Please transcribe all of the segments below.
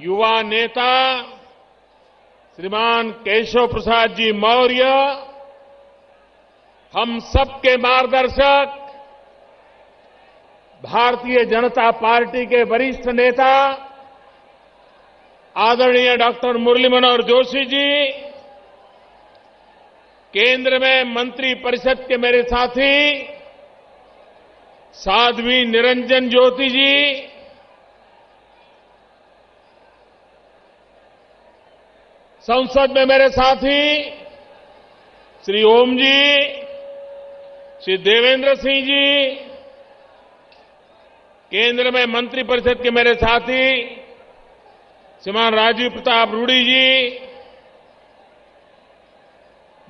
युवा नेता श्रीमान केशव प्रसाद जी मौर्य हम सबके मार्गदर्शक, भारतीय जनता पार्टी के वरिष्ठ नेता आदरणीय डॉक्टर मुरली मनोहर जोशी जी, केंद्र में मंत्री परिषद के मेरे साथी साध्वी निरंजन ज्योति जी, संसद में मेरे साथी श्री ओम जी, श्री देवेंद्र सिंह जी, केंद्र में मंत्री परिषद के मेरे साथी श्रीमान राजीव प्रताप रूडी जी,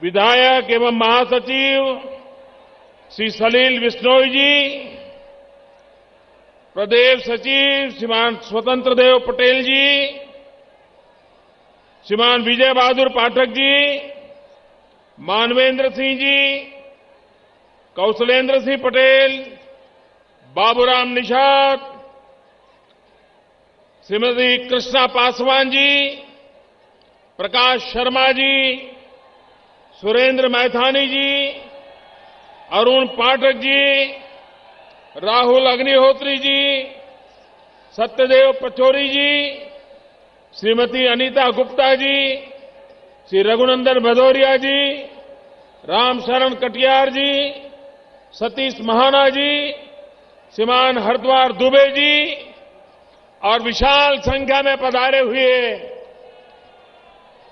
विधायक एवं महासचिव श्री सलील बिश्नोई जी, प्रदेश सचिव श्रीमान स्वतंत्र देव पटेल जी, श्रीमान विजय बहादुर पाठक जी, मानवेंद्र सिंह जी, कौशलेंद्र सिंह पटेल, बाबूराम निषाद, श्रीमती कृष्णा पासवान जी, प्रकाश शर्मा जी, सुरेंद्र मैथानी जी, अरुण पाठक जी, राहुल अग्निहोत्री जी, सत्यदेव पचौरी जी, श्रीमती अनीता गुप्ता जी, श्री रघुनंदन भदौरिया जी, रामशरण कटियार जी, सतीश महाना जी, श्रीमान हरद्वार दुबे जी और विशाल संख्या में पधारे हुए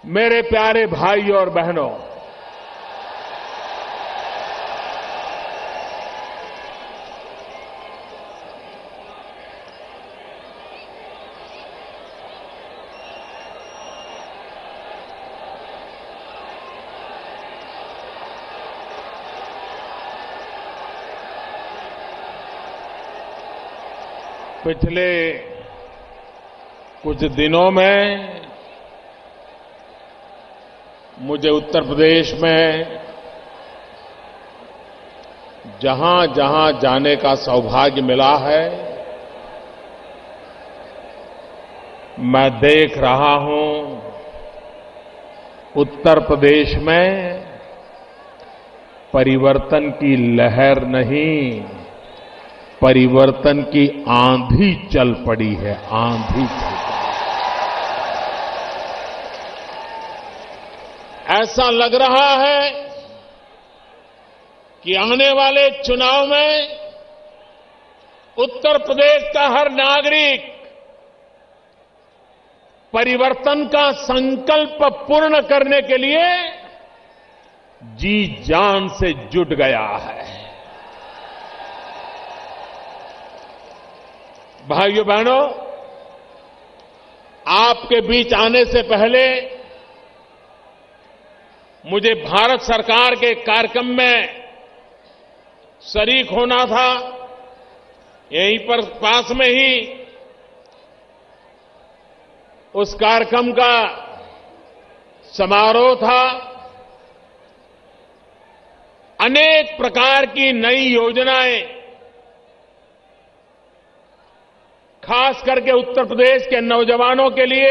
मेरे प्यारे भाई और बहनों, पिछले कुछ दिनों में मुझे उत्तर प्रदेश में जहां जहां जाने का सौभाग्य मिला है, मैं देख रहा हूं उत्तर प्रदेश में परिवर्तन की लहर नहीं, परिवर्तन की आंधी चल पड़ी है, आंधी चल पड़ी है। ऐसा लग रहा है कि आने वाले चुनाव में उत्तर प्रदेश का हर नागरिक परिवर्तन का संकल्प पूर्ण करने के लिए जी जान से जुट गया है। भाइयों बहनों, आपके बीच आने से पहले मुझे भारत सरकार के कार्यक्रम में शरीक होना था। यहीं पर पास में ही उस कार्यक्रम का समारोह था। अनेक प्रकार की नई योजनाएं खास करके उत्तर प्रदेश के नौजवानों के लिए,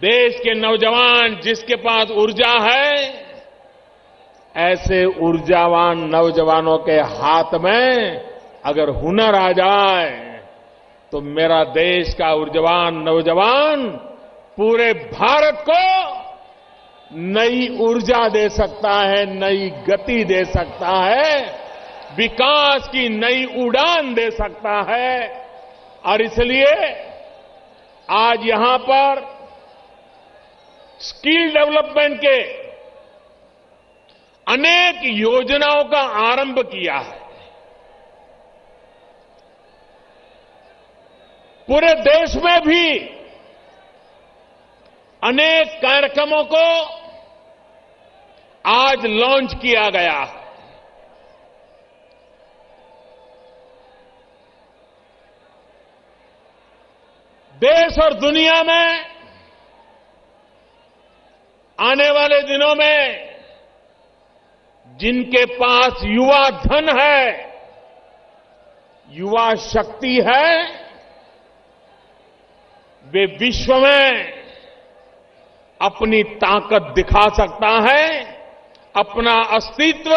देश के नौजवान जिसके पास ऊर्जा है, ऐसे ऊर्जावान नौजवानों के हाथ में अगर हुनर आ जाए तो मेरा देश का ऊर्जावान नौजवान पूरे भारत को नई ऊर्जा दे सकता है, नई गति दे सकता है, विकास की नई उड़ान दे सकता है। और इसलिए आज यहां पर स्किल डेवलपमेंट के अनेक योजनाओं का आरंभ किया है। पूरे देश में भी अनेक कार्यक्रमों को आज लॉन्च किया गया है। देश और दुनिया में आने वाले दिनों में जिनके पास युवा धन है, युवा शक्ति है, वे विश्व में अपनी ताकत दिखा सकता है, अपना अस्तित्व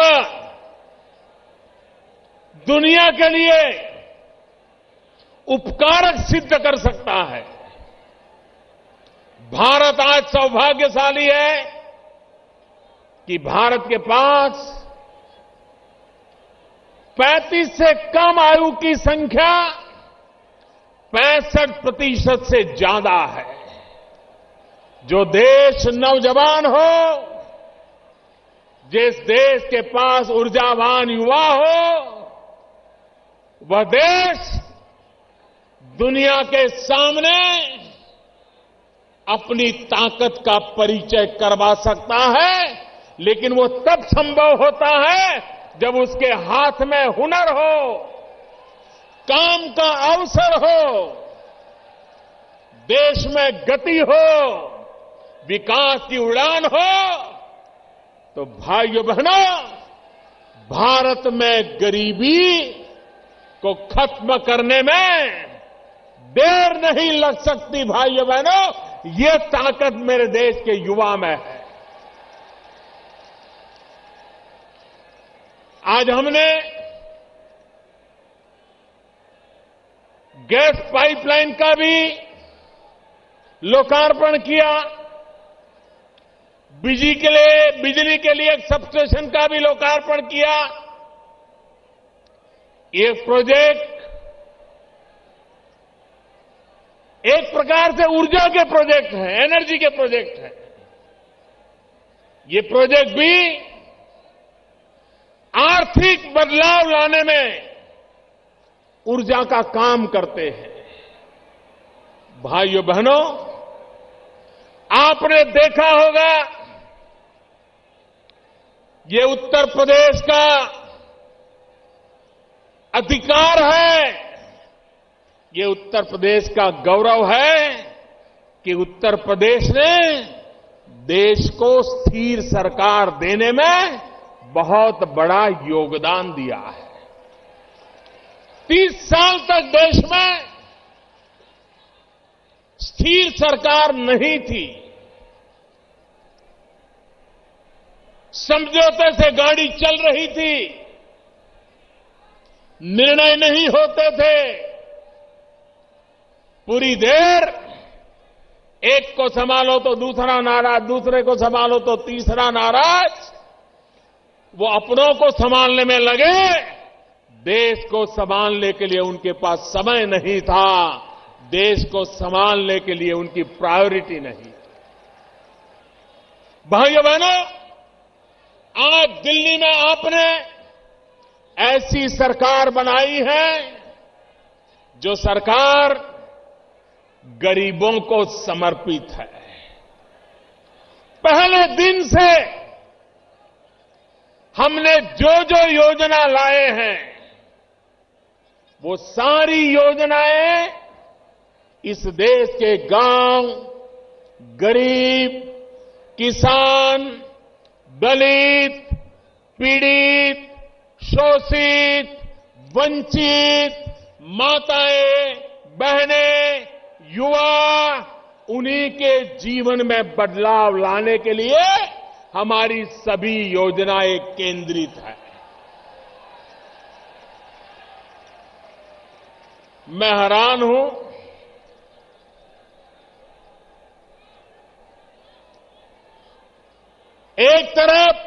दुनिया के लिए उपकारक सिद्ध कर सकता है। भारत आज सौभाग्यशाली है कि भारत के पास 35 से कम आयु की संख्या 65% से ज्यादा है। जो देश नौजवान हो, जिस देश के पास ऊर्जावान युवा हो, वह देश दुनिया के सामने अपनी ताकत का परिचय करवा सकता है, लेकिन वो तब संभव होता है जब उसके हाथ में हुनर हो, काम का अवसर हो, देश में गति हो, विकास की उड़ान हो। तो भाइयों बहनों, भारत में गरीबी को खत्म करने में देर नहीं लग सकती। भाइयों बहनों, ये ताकत मेरे देश के युवा में है। आज हमने गैस पाइपलाइन का भी लोकार्पण किया, बिजली के लिए एक सबस्टेशन का भी लोकार्पण किया। ये प्रोजेक्ट एक प्रकार से ऊर्जा के प्रोजेक्ट हैं, एनर्जी के प्रोजेक्ट हैं। ये प्रोजेक्ट भी आर्थिक बदलाव लाने में ऊर्जा का काम करते हैं। भाइयों बहनों, आपने देखा होगा, ये उत्तर प्रदेश का अधिकार है, ये उत्तर प्रदेश का गौरव है कि उत्तर प्रदेश ने देश को स्थिर सरकार देने में बहुत बड़ा योगदान दिया है। 30 साल तक देश में स्थिर सरकार नहीं थी। समझौते से गाड़ी चल रही थी, निर्णय नहीं होते थे। पूरी देर एक को संभालो तो दूसरा नाराज, दूसरे को संभालो तो तीसरा नाराज। वो अपनों को संभालने में लगे, देश को संभालने के लिए उनके पास समय नहीं था, देश को संभालने के लिए उनकी प्रायोरिटी नहीं। भाइयों बहनों, आज दिल्ली में आपने ऐसी सरकार बनाई है जो सरकार गरीबों को समर्पित है। पहले दिन से हमने जो जो योजना लाए हैं, वो सारी योजनाएं इस देश के गांव, गरीब, किसान, दलित, पीड़ित, शोषित, वंचित, माताएं, बहनें, युवा, उन्हीं के जीवन में बदलाव लाने के लिए हमारी सभी योजनाएं केंद्रित है। मैं हैरान हूं, एक तरफ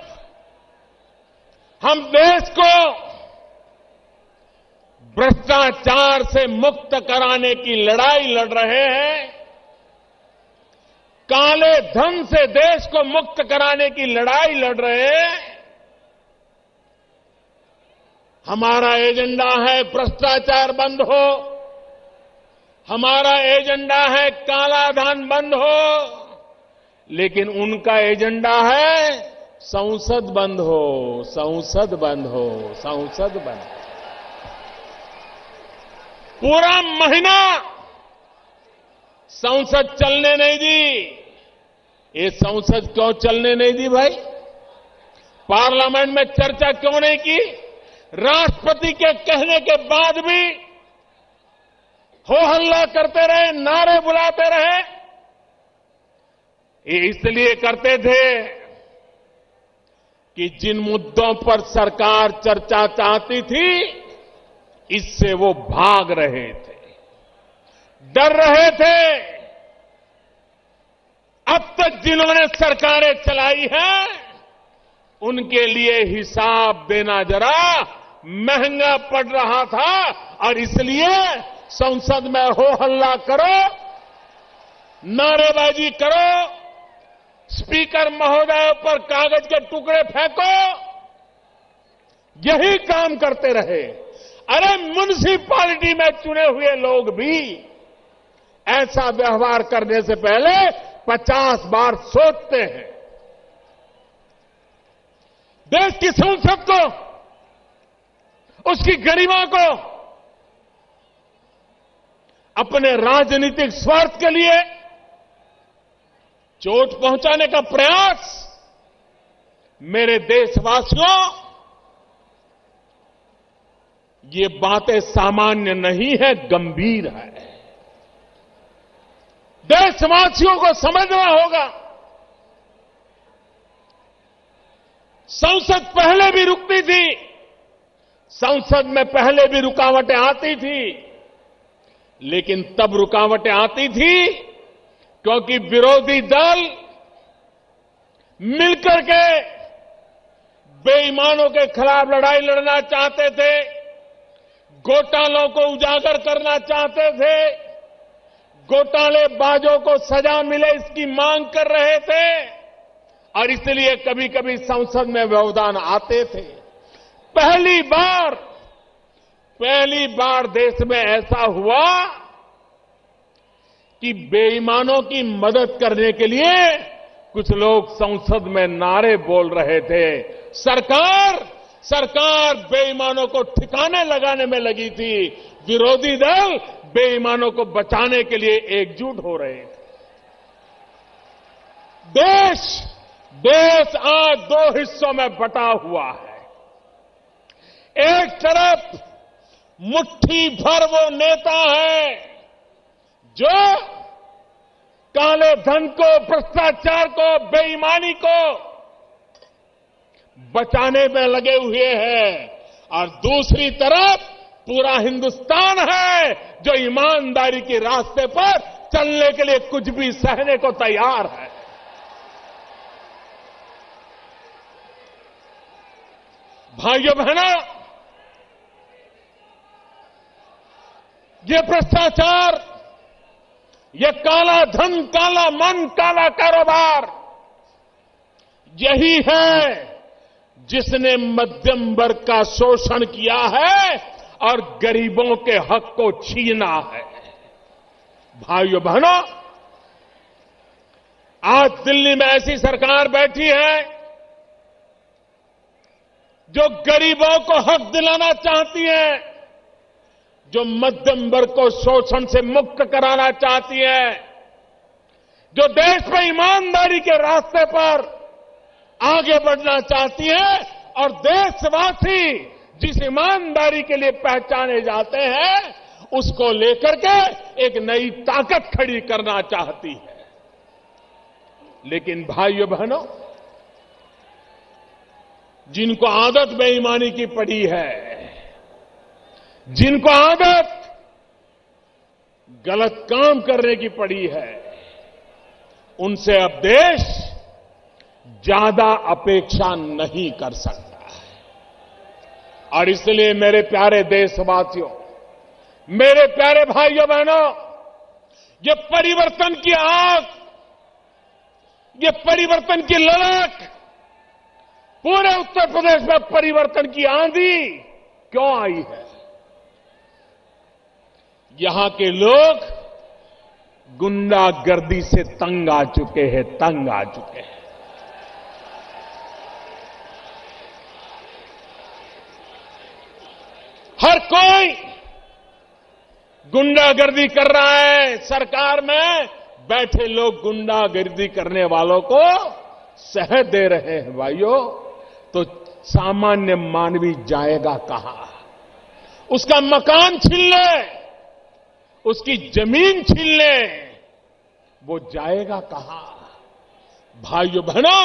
हम देश को भ्रष्टाचार से मुक्त कराने की लड़ाई लड़ रहे हैं, काले धन से देश को मुक्त कराने की लड़ाई लड़ रहे हैं। हमारा एजेंडा है भ्रष्टाचार बंद हो, हमारा एजेंडा है काला धन बंद हो, लेकिन उनका एजेंडा है संसद बंद हो, संसद बंद हो, संसद बंद हो। पूरा महीना संसद चलने नहीं दी। ये संसद क्यों चलने नहीं दी भाई? पार्लियामेंट में चर्चा क्यों नहीं की? राष्ट्रपति के कहने के बाद भी हो हल्ला करते रहे, नारे बुलाते रहे। ये इसलिए करते थे कि जिन मुद्दों पर सरकार चर्चा चाहती थी, इससे वो भाग रहे थे, डर रहे थे। अब तक जिन्होंने सरकारें चलाई हैं, उनके लिए हिसाब देना जरा महंगा पड़ रहा था और इसलिए संसद में हो हल्ला करो, नारेबाजी करो, स्पीकर महोदय पर कागज के टुकड़े फेंको, यही काम करते रहे। अरे म्युनिसिपैलिटी में चुने हुए लोग भी ऐसा व्यवहार करने से पहले 50 बार सोचते हैं। देश की संसद को, उसकी गरिमा को अपने राजनीतिक स्वार्थ के लिए चोट पहुंचाने का प्रयास, मेरे देशवासियों, ये बातें सामान्य नहीं है, गंभीर है। देशवासियों को समझना होगा। संसद पहले भी रुकती थी, संसद में पहले भी रुकावटें आती थी, लेकिन तब रुकावटें आती थी क्योंकि विरोधी दल मिलकर के बेईमानों के खिलाफ लड़ाई लड़ना चाहते थे, घोटालों को उजागर करना चाहते थे, घोटालेबाजों को सजा मिले इसकी मांग कर रहे थे और इसलिए कभी कभी संसद में व्यवधान आते थे। पहली बार देश में ऐसा हुआ कि बेईमानों की मदद करने के लिए कुछ लोग संसद में नारे बोल रहे थे। सरकार बेईमानों को ठिकाने लगाने में लगी थी, विरोधी दल बेईमानों को बचाने के लिए एकजुट हो रहे थे। देश आज दो हिस्सों में बटा हुआ है। एक तरफ मुट्ठी भर वो नेता है जो काले धन को, भ्रष्टाचार को, बेईमानी को बचाने में लगे हुए हैं और दूसरी तरफ पूरा हिंदुस्तान है जो ईमानदारी के रास्ते पर चलने के लिए कुछ भी सहने को तैयार है। भाइयों बहनों, ये भ्रष्टाचार, ये काला धन, काला मन, काला कारोबार, यही है जिसने मध्यम वर्ग का शोषण किया है और गरीबों के हक को छीना है। भाइयों बहनों, आज दिल्ली में ऐसी सरकार बैठी है जो गरीबों को हक दिलाना चाहती है, जो मध्यम वर्ग को शोषण से मुक्त कराना चाहती है, जो देश में ईमानदारी के रास्ते पर आगे बढ़ना चाहती है और देशवासी जिस ईमानदारी के लिए पहचाने जाते हैं उसको लेकर के एक नई ताकत खड़ी करना चाहती है। लेकिन भाइयों बहनों, जिनको आदत बेईमानी की पड़ी है, जिनको आदत गलत काम करने की पड़ी है, उनसे अब देश ज्यादा अपेक्षा नहीं कर सकता है। और इसलिए मेरे प्यारे देशवासियों, मेरे प्यारे भाइयों बहनों, ये परिवर्तन की आग, ये परिवर्तन की ललक, पूरे उत्तर प्रदेश में परिवर्तन की आंधी क्यों आई है? यहां के लोग गुंडागर्दी से तंग आ चुके हैं, तंग आ चुके हैं। हर कोई गुंडागर्दी कर रहा है। सरकार में बैठे लोग गुंडागर्दी करने वालों को सह दे रहे हैं। भाइयों, तो सामान्य मानवी जाएगा कहां? उसका मकान छीन ले, उसकी जमीन छीन ले, वो जाएगा कहां? भाइयों बहनों,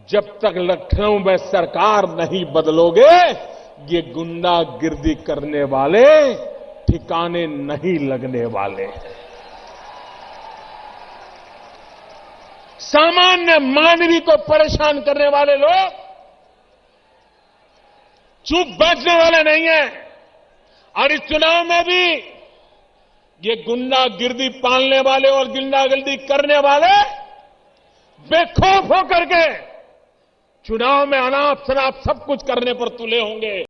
जब तक लखनऊ में सरकार नहीं बदलोगे, ये गुंडागिर्दी करने वाले ठिकाने नहीं लगने वाले। सामान्य मानवी को परेशान करने वाले लोग चुप बैठने वाले नहीं है। और इस चुनाव में भी ये गुंडागिर्दी पालने वाले और गुंडागिर्दी करने वाले बेखौफ होकर के चुनाव में अनाप शनाप सब कुछ करने पर तुले होंगे।